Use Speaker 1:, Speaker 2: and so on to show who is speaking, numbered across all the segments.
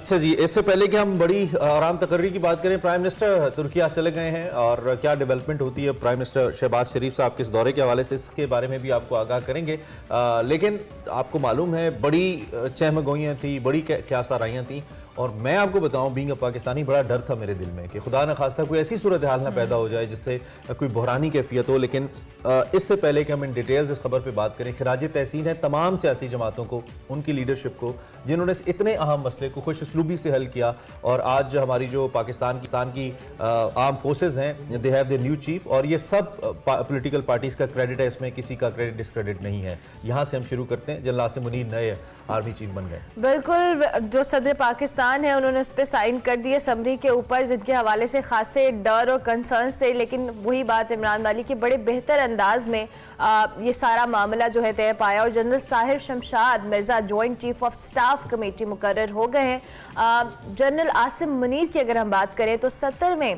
Speaker 1: اچھا جی، اس سے پہلے کہ ہم بڑی آرام تقرری کی بات کریں، پرائم منسٹر ترکیہ چلے گئے ہیں اور کیا ڈیولپمنٹ ہوتی ہے پرائم منسٹر شہباز شریف صاحب کے اس دورے کے حوالے سے، اس کے بارے میں بھی آپ کو آگاہ کریں گے. لیکن آپ کو معلوم ہے بڑی چہمگوئیاں تھیں، بڑی کیاسارائیاں تھیں، اور میں آپ کو بتاؤں بینگ اے پاکستانی بڑا ڈر تھا میرے دل میں کہ خدا نخواستہ کوئی ایسی صورتحال نہ پیدا ہو جائے جس سے کوئی بحرانی کیفیت ہو. لیکن اس سے پہلے کہ ہم ان ڈیٹیلز اس خبر پہ بات کریں، خراج تحسین ہے تمام سیاسی جماعتوں کو، ان کی لیڈرشپ کو، جنہوں نے اس اتنے اہم مسئلے کو خوش اسلوبی سے حل کیا. اور آج ہماری جو پاکستان کی آرم فورسز ہیں، they have the new chief, اور یہ سب پولیٹیکل پارٹیز کا کریڈٹ ہے، اس میں کسی کا کریڈٹ ڈسکریڈٹ نہیں ہے. یہاں سے ہم شروع کرتے ہیں. جنرل عاصم منیر نئے آرمی چیف بن گئے.
Speaker 2: بالکل، جو صدر پاکستان ہے انہوں نے اس پہ سائن کر دیے سمری کے اوپر، جن کے حوالے سے خاصے ڈر اور کنسرنز تھے، لیکن وہی بات عمران والی کی بڑے بہتر انداز میں یہ سارا معاملہ جو ہے طے پایا، اور general Sahir Shamshad Mirza joint chief of staff committee مقرر ہو گئے ہیں. جنرل عاصم منیر کی اگر ہم بات کریں تو 70 میں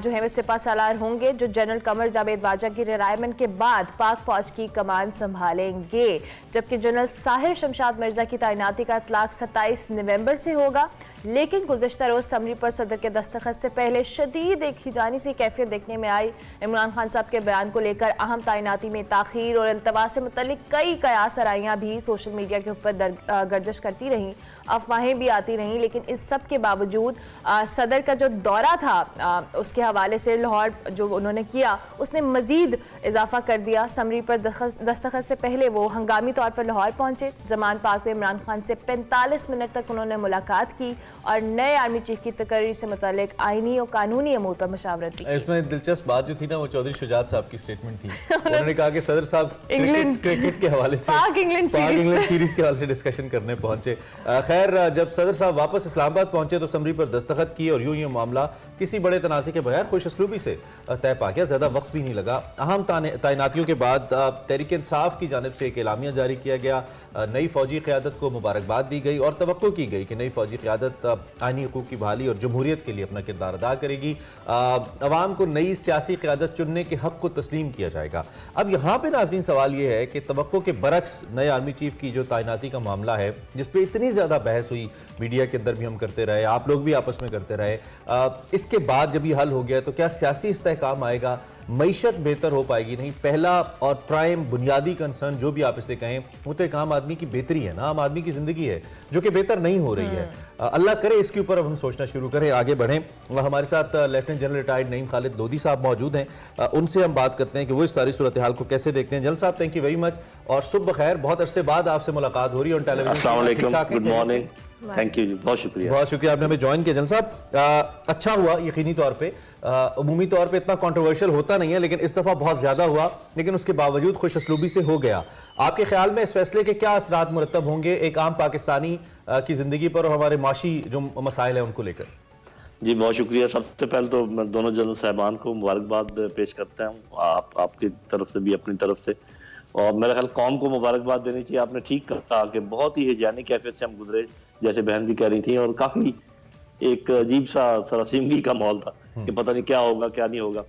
Speaker 2: جو ہے وہ سپہ سالار ہوں گے، جو جنرل قمر جاوید باجوہ کی ریٹائرمنٹ کے بعد پاک فوج کی کمان سنبھالیں گے. جبکہ جنرل ساحر شمشاد مرزا کی تعیناتی کا اطلاق 27 نومبر سے ہوگا. لیکن گزشتہ روز سمری پر صدر کے دستخط سے پہلے شدید ایک ہجانی سی کیفیت دیکھنے میں آئی. عمران خان صاحب کے بیان کو لے کر اہم تعیناتی میں تاخیر اور التوا سے متعلق کئی قیاس آرائیاں بھی سوشل میڈیا کے اوپر گردش کرتی رہیں، افواہیں بھی آتی رہیں. لیکن اس سب کے باوجود صدر کا جو دورہ تھا اس کے حوالے سے لاہور جو انہوں نے کیا، اس نے مزید اضافہ کر دیا. سمری پر دستخط سے پہلے وہ ہنگامی طور پر لاہور پہنچے. زمان پاک میں عمران خان سے 45 منٹ تک انہوں نے ملاقات کی اور نئے آرمی چیف کی تقرری سے متعلق آئینی اور قانونی امور پر مشاورت کی.
Speaker 1: اس میں دلچسپ بات جو تھی نا، وہ چودھری شجاعت صاحب کی سٹیٹمنٹ تھی. انہوں نے کہا کہ صدر صاحب کرکٹ کے حوالے سے،
Speaker 2: پاک انگلینڈ
Speaker 1: سیریز کے حوالے سے ڈسکشن کرنے پہنچے. خیر، جب صدر صاحب واپس اسلام آباد پہنچے تو سمری پر دستخط کی اور یوں معاملہ کسی بڑے تنازع کے بغیر خوش اسلوبی سے طے پا گیا. زیادہ وقت بھی نہیں لگا. اہم تعیناتیوں کے بعد تحریک انصاف کی جانب سے ایک اعلامیہ جاری کیا گیا. نئی فوجی قیادت کو مبارکباد دی گئی اور توقع کی گئی کہ نئی فوجی قیادت آئینی حقوق کی بحالی اور جمہوریت کے لیے اپنا کردار ادا کرے گی. عوام کو نئی سیاسی قیادت چننے کے حق کو تسلیم کیا جائے گا. اب یہاں پہ ناظرین سوال یہ ہے کہ توقع کے برعکس نئے آرمی چیف کی جو تعیناتی کا معاملہ ہے، جس پہ اتنی زیادہ بحث ہوئی، میڈیا کے اندر بھی ہم کرتے رہے، آپ لوگ بھی آپس میں کرتے رہے، اس کے بعد جب یہ حل ہو گیا تو کیا سیاسی استحکام آئے گا، معیشت بہتر ہو پائے گی؟ نہیں، پہلا اور پرائم بنیادی کنسرن جو بھی آپ اسے کہیں وہ تو ایک عام آدمی کی بہتری ہے نا، عام آدمی کی زندگی ہے جو کہ بہتر نہیں ہو رہی ہے. اللہ کرے اس کے اوپر اب ہم سوچنا شروع کریں، آگے بڑھیں. ہمارے ساتھ لیفٹیننٹ جنرل ریٹائرڈ نعیم خالد لودھی صاحب موجود ہیں. ان سے ہم بات کرتے ہیں کہ وہ اس ساری صورتحال کو کیسے دیکھتے ہیں. جنرل صاحب، تھینک یو ویری مچ اور صبح بخیر. بہت عرصے بعد آپ سے ملاقات ہو رہی ہے ٹیلی ویژن.
Speaker 3: السلام علیکم، گڈ مارننگ. تھینک یو جی، بہت شکریہ.
Speaker 1: بہت شکریہ آپ نے ہمیں جوائن کیا. جنرل صاحب، اچھا ہوا یقینی طور پہ، عمومی طور پہ اتنا کنٹروورشل ہوتا نہیں ہے لیکن اس دفعہ بہت زیادہ ہوا، لیکن اس کے باوجود خوش اسلوبی سے ہو گیا. آپ کے خیال میں اس فیصلے کے کیا اثرات مرتب ہوں گے ایک عام پاکستانی کی زندگی پر اور ہمارے معاشی جو مسائل ہیں ان کو لے کر؟
Speaker 3: جی بہت شکریہ. سب سے پہلے تو میں دونوں جنرل صاحبان کو مبارکباد پیش کرتا ہوں، آپ کی طرف سے بھی اپنی طرف سے، اور میرا خیال قوم کو مبارکباد دینی چاہیے. آپ نے ٹھیک کہا کہ بہت ہی ہیجانی کیفیت سے ہم گزرے، جیسے بہن بھی کہہ رہی تھیں، اور کافی ایک عجیب سا سراسیمگی کا ماحول تھا کہ پتہ نہیں کیا ہوگا کیا نہیں ہوگا.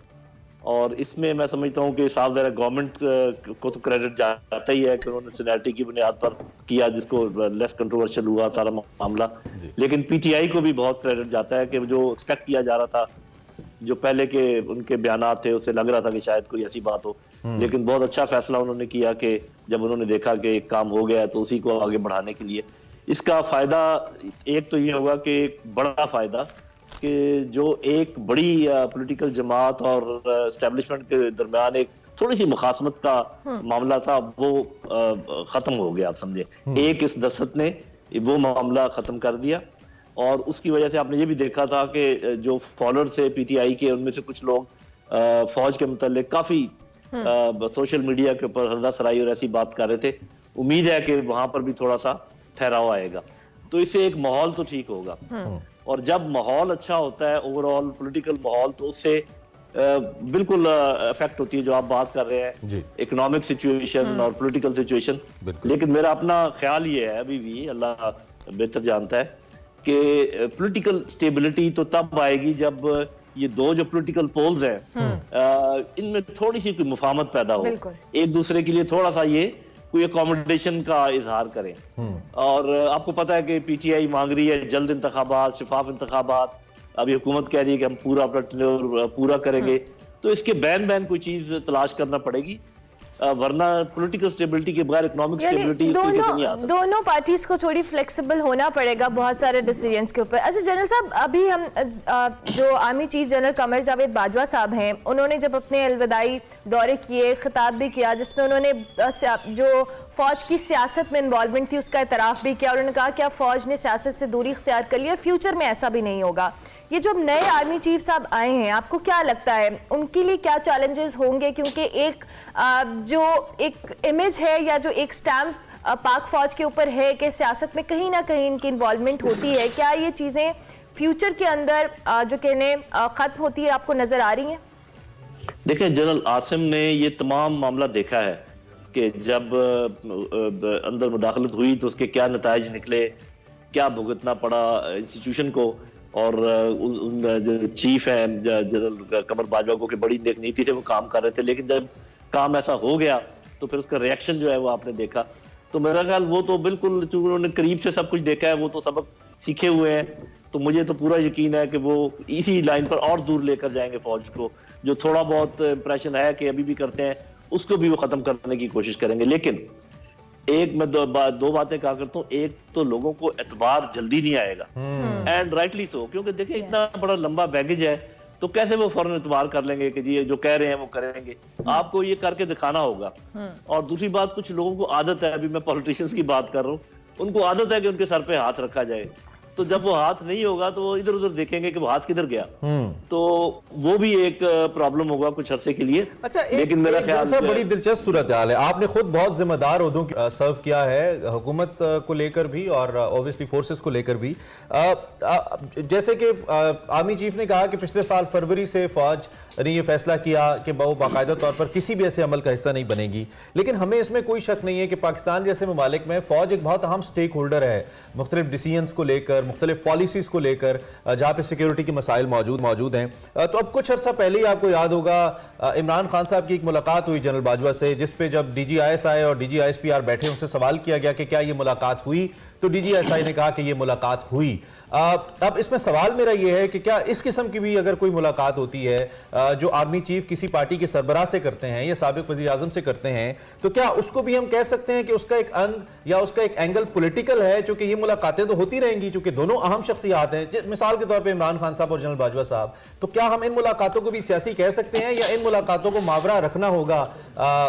Speaker 3: اور اس میں میں سمجھتا ہوں کہ صاف ظاہر گورنمنٹ کو تو کریڈٹ جاتا ہی ہے کہ انہوں نے سینیرٹی کی بنیاد پر کیا، جس کو لیس کنٹروورشل ہوا سارا معاملہ. لیکن پی ٹی آئی کو بھی بہت کریڈٹ جاتا ہے کہ جو ایکسپیکٹ کیا جا رہا تھا، جو پہلے کے ان کے بیانات تھے، اسے لگ رہا تھا کہ شاید کوئی ایسی بات ہو، لیکن بہت اچھا فیصلہ انہوں نے کیا کہ جب انہوں نے دیکھا کہ ایک کام ہو گیا ہے تو اسی کو آگے بڑھانے کے لیے. اس کا فائدہ ایک تو یہ ہوگا کہ ایک بڑا فائدہ کہ جو ایک بڑی پولیٹیکل جماعت اور اسٹیبلشمنٹ کے درمیان ایک تھوڑی سی مخاصمت کا معاملہ تھا، وہ ختم ہو گیا. آپ سمجھے، ایک اس دستخط نے وہ معاملہ ختم کر دیا. اور اس کی وجہ سے آپ نے یہ بھی دیکھا تھا کہ جو فالوور تھے پی ٹی آئی کے، ان میں سے کچھ لوگ فوج کے متعلق کافی سوشل میڈیا کے اوپر ہردہ سرائی اور ایسی بات کر رہے تھے. امید ہے کہ وہاں پر بھی تھوڑا سا ٹھہراؤ آئے گا، تو اس سے ایک ماحول تو ٹھیک ہوگا. اور جب ماحول اچھا ہوتا ہے اوور آل پولیٹیکل ماحول، تو اس سے بالکل افیکٹ ہوتی ہے جو آپ بات کر رہے ہیں، اکنامک سچویشن اور پولیٹیکل سچویشن. لیکن میرا اپنا خیال یہ ہے، ابھی بھی اللہ بہتر جانتا ہے، کہ پولیٹیکل سٹیبلٹی تو تب آئے گی جب یہ دو جو پولیٹیکل پولز ہیں ان میں تھوڑی سی کوئی مفاہمت پیدا ہو، ایک دوسرے کے لیے تھوڑا سا یہ کوئی اکوموڈیشن کا اظہار کریں. اور آپ کو پتہ ہے کہ پی ٹی آئی مانگ رہی ہے جلد انتخابات, شفاف انتخابات. ابھی حکومت کہہ رہی ہے کہ ہم پورا اپنا ٹینیور پورا کریں گے, تو اس کے بین کوئی چیز تلاش کرنا پڑے گی, ورنہ پولیٹیکل سٹیبلٹی کے بغیر اکنامک سٹیبلٹی نہیں آ سکتی.
Speaker 2: دونوں پارٹیز کو تھوڑی فلیکسیبل ہونا پڑے گا بہت سارے ڈیسیجنز کے اوپر. اچھا جنرل صاحب, ابھی ہم جو army chief general Qamar Javed Bajwa صاحب ہیں, انہوں نے جب اپنے الوداعی دورے کیے, خطاب بھی کیا جس میں انہوں نے جو فوج کی سیاست میں انوالومنٹ تھی اس کا اعتراف بھی کیا, اور انہوں نے کہا کہ اب فوج نے سیاست سے دوری اختیار کر لی ہے, فیوچر میں ایسا بھی نہیں ہوگا. یہ جو نئے آرمی چیف صاحب آئے ہیں, آپ کو کیا لگتا ہے ان کے لیے کیا چیلنجز ہوں گے؟ کیونکہ جو ایک امیج ہے یا جو ایک سٹیمپ پاک فوج کے اوپر ہے کہ سیاست میں کہیں نہ کہیں ان کی انوالومنٹ ہوتی ہے, کیا یہ چیزیں فیوچر کے اندر جو کہنے ختم ہوتی ہے آپ کو نظر آ رہی ہیں؟
Speaker 3: دیکھیں, جنرل عاصم نے یہ تمام معاملہ دیکھا ہے کہ جب اندر مداخلت ہوئی تو اس کے کیا نتائج نکلے, کیا بھگتنا پڑا انسٹیٹیوشن کو. اور جو چیف ہیں جنرل قمر باجوہ کو کہ بڑی نیک نیتی سے وہ کام کر رہے تھے, لیکن جب کام ایسا ہو گیا تو پھر اس کا ریاکشن جو ہے وہ آپ نے دیکھا. تو میرا خیال وہ تو بالکل, چونکہ انہوں نے قریب سے سب کچھ دیکھا ہے, وہ تو سبق سیکھے ہوئے ہیں, تو مجھے تو پورا یقین ہے کہ وہ اسی لائن پر اور دور لے کر جائیں گے فوج کو. جو تھوڑا بہت امپریشن ہے کہ ابھی بھی کرتے ہیں اس کو بھی وہ ختم کرنے کی کوشش کریں گے. لیکن ایک میں دو باتیں کہا کرتا ہوں. ایک تو لوگوں کو اعتبار جلدی نہیں آئے گا, اینڈ رائٹلی سو, کیونکہ دیکھیں اتنا بڑا لمبا بیگیج ہے تو کیسے وہ فوراً اعتبار کر لیں گے کہ جی جو کہہ رہے ہیں وہ کریں گے. آپ کو یہ کر کے دکھانا ہوگا. اور دوسری بات, کچھ لوگوں کو عادت ہے, ابھی میں پولیٹیشنز کی بات کر رہا ہوں, ان کو عادت ہے کہ ان کے سر پہ ہاتھ رکھا جائے, تو جب وہ ہاتھ نہیں ہوگا تو وہ ادھر ادھر دیکھیں گے کہ وہ ہاتھ کدھر گیا, تو وہ بھی ایک پرابلم ہوگا کچھ عرصے کے لیے.
Speaker 1: اچھا,
Speaker 3: لیکن میرا خیال
Speaker 1: سے بڑی دلچسپ صورتحال ہے. آپ نے خود بہت ذمہ دار عہدوں سرو کیا ہے, حکومت کو لے کر بھی اور اوبویسلی فورسز کو لے کر بھی. جیسے کہ آرمی چیف نے کہا کہ پچھلے سال فروری سے فوج نے یہ فیصلہ کیا کہ وہ باقاعدہ طور پر کسی بھی ایسے عمل کا حصہ نہیں بنے گی, لیکن ہمیں اس میں کوئی شک نہیں ہے کہ پاکستان جیسے ممالک میں فوج ایک بہت اہم سٹیک ہولڈر ہے, مختلف ڈیسیجنز کو لے کر, مختلف پالیسیز کو لے کر, جہاں پہ سیکیورٹی کے مسائل موجود ہیں. تو اب کچھ عرصہ پہلے ہی آپ کو یاد ہوگا عمران خان صاحب کی ایک ملاقات ہوئی جنرل باجوہ سے, جس پہ جب D G I S I اور D G I S P R بیٹھے, ان سے سوال کیا گیا کہ کیا یہ ملاقات ہوئی, تو ڈی جی ایس آئی نے کہا کہ یہ ملاقات ہوئی. اب اس میں سوال میرا یہ ہے کہ کیا اس قسم کی بھی اگر کوئی ملاقات ہوتی ہے جو آرمی چیف کسی پارٹی کے سربراہ سے کرتے ہیں یا سابق وزیر اعظم سے کرتے ہیں, تو کیا اس کو بھی ہم کہہ سکتے ہیں کہ اس کا ایک انگ یا اس کا ایک اینگل پولیٹیکل ہے, چونکہ یہ ملاقاتیں تو ہوتی رہیں گی چونکہ دونوں اہم شخصیات ہیں, مثال کے طور پہ عمران خان صاحب اور جنرل باجوہ صاحب, تو کیا ہم ان ملاقاتوں کو بھی سیاسی کہہ سکتے ہیں یا ان ملاقاتوں کو ماورا رکھنا ہوگا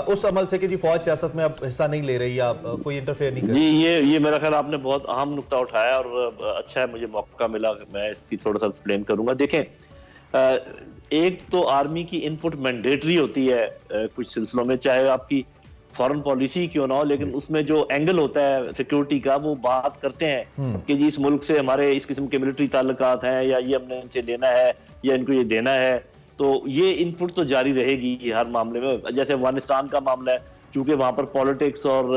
Speaker 1: اس عمل سے کہ جی فوج سیاست میں اب حصہ نہیں لے رہی یا کوئی انٹرفیئر نہیں کر رہی؟
Speaker 3: جی, یہ میرا خیال آپ نے بہت اہم نقطہ اٹھایا اور اچھا ہے مجھے موقع ملا, میں اس کی تھوڑا سا ایکسپلین کروں گا. دیکھیں, ایک تو آرمی کی انپٹ مینڈیٹری ہوتی ہے کچھ سلسلوں میں, چاہے آپ کی فارن پالیسی کیوں نہ ہو, لیکن اس میں جو اینگل ہوتا ہے سیکیورٹی کا, وہ بات کرتے ہیں کہ جی اس ملک سے ہمارے اس قسم کے ملٹری تعلقات ہیں یا یہ ہم نے ان سے لینا ہے یا ان کو یہ دینا ہے, تو یہ انپٹ تو جاری رہے گی ہر معاملے میں. جیسے افغانستان کا معاملہ ہے, چونکہ وہاں پر پالیٹکس اور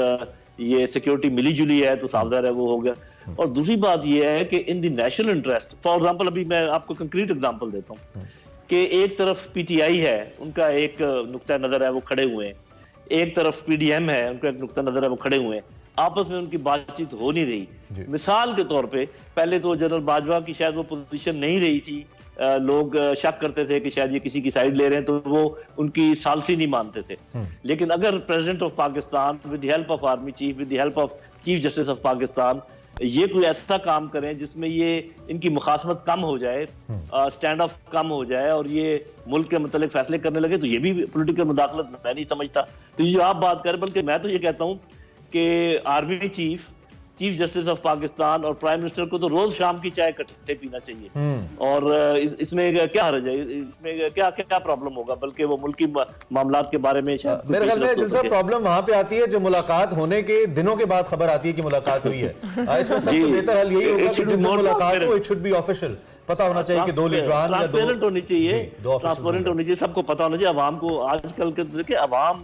Speaker 3: یہ سیکیورٹی ملی جلی ہے تو صاف ہے وہ ہو گیا. اور دوسری بات یہ ہے کہ ان دی نیشنل انٹرسٹ, فار ایگزامپل ابھی میں آپ کو کنکریٹ ایگزامپل دیتا ہوں کہ ایک طرف پی ٹی آئی ہے, ان کا ایک نقطہ نظر ہے وہ کھڑے ہوئے ہیں, ایک طرف پی ڈی ایم ہے, ان کا ایک نقطہ نظر ہے وہ کھڑے ہوئے ہیں, آپس میں ان کی بات چیت ہو نہیں رہی. مثال کے طور پہ پہلے تو جنرل باجوہ کی شاید وہ پوزیشن نہیں رہی تھی, لوگ شک کرتے تھے کہ شاید یہ کسی کی سائیڈ لے رہے ہیں, تو وہ ان کی ثالثی نہیں مانتے تھے. لیکن اگر president of Pakistan with the help of army chief, with the help of chief justice of Pakistan یہ کوئی ایسا کام کریں جس میں یہ ان کی مخاصمت کم ہو جائے, سٹینڈ آف کم ہو جائے اور یہ ملک کے متعلق فیصلے کرنے لگے, تو یہ بھی پولیٹیکل مداخلت میں نہیں سمجھتا. تو یہ آپ بات کریں, بلکہ میں تو یہ کہتا ہوں کہ army chief justice of Pakistan اور پرائم منسٹر کو تو روز شام کی چائے اکٹھے پینا چاہیے, اور اس میں کیا حرج ہے, اس میں کیا پرابلم ہوگا, بلکہ وہ ملکی معاملات کے بارے میں
Speaker 1: میرے خیال میں دلچسپ پرابلم وہاں پہ آتی ہے جو ملاقات ہونے کے دنوں کے بعد خبر آتی ہے کہ ملاقات ہوئی ہے. اس میں سب سے بہتر حل یہی ہوگا کہ جس دن ملاقات ہو اٹ شوڈ بی آفیشل, پتہ ہونا چاہیے کہ دو لیڈران یا
Speaker 3: ٹرانسپیرنٹ ہونی چاہیے, ٹرانسپیرنٹ ہونی چاہیے, سب کو پتہ ہونا چاہیے. عوام کو آج کل کے دیکھیں عوام